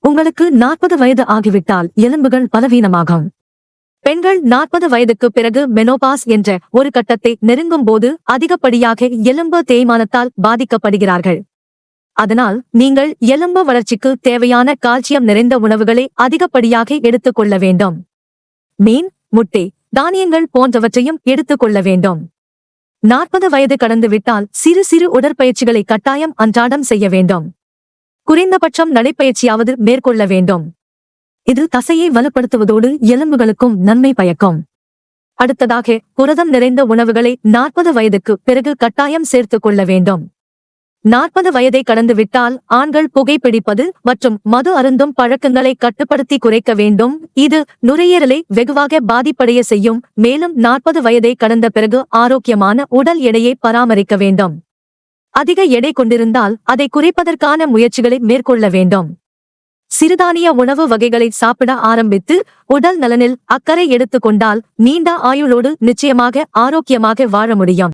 உங்களுக்கு 40 வயது ஆகிவிட்டால் எலும்புகள் பலவீனமாகும். பெண்கள் 40 வயதுக்கு பிறகு மெனோபாஸ் என்ற ஒரு கட்டத்தை நெருங்கும் போது அதிகப்படியாக எலும்பு தேய்மானத்தால் பாதிக்கப்படுகிறார்கள். அதனால் நீங்கள் எலும்பு வளர்ச்சிக்கு தேவையான கால்சியம் நிறைந்த உணவுகளை அதிகப்படியாக எடுத்துக்கொள்ள வேண்டும். மீன், முட்டை, தானியங்கள் போன்றவற்றையும் எடுத்துக்கொள்ள வேண்டும். 40 வயது கடந்து விட்டால் சிறு சிறு உடற்பயிற்சிகளை கட்டாயம் அன்றாடம் செய்ய வேண்டும். குறைந்தபட்சம் நடைப்பயிற்சியாவது மேற்கொள்ள வேண்டும். இது தசையை வலுப்படுத்துவதோடு எலும்புகளுக்கும் நன்மை பயக்கும். அடுத்ததாக புரதம் நிறைந்த உணவுகளை 40 வயதுக்கு பிறகு கட்டாயம் சேர்த்துக் கொள்ள வேண்டும். 40 வயதை கடந்து விட்டால் ஆண்கள் புகைப்பிடிப்பது மற்றும் மது அருந்தும் பழக்கங்களை கட்டுப்படுத்தி குறைக்க வேண்டும். இது நுரையீரலை வெகுவாக பாதிப்படைய செய்யும். மேலும் 40 வயதை கடந்த பிறகு ஆரோக்கியமான உடல் எடையை பராமரிக்க வேண்டும். அதிக எடை கொண்டிருந்தால் அதை குறைப்பதற்கான முயற்சிகளை மேற்கொள்ள வேண்டும். சிறுதானிய உணவு வகைகளை சாப்பிட ஆரம்பித்து உடல் நலனில் அக்கறை எடுத்துக்கொண்டால் நீண்ட ஆயுளோடு நிச்சயமாக ஆரோக்கியமாக வாழ முடியும்.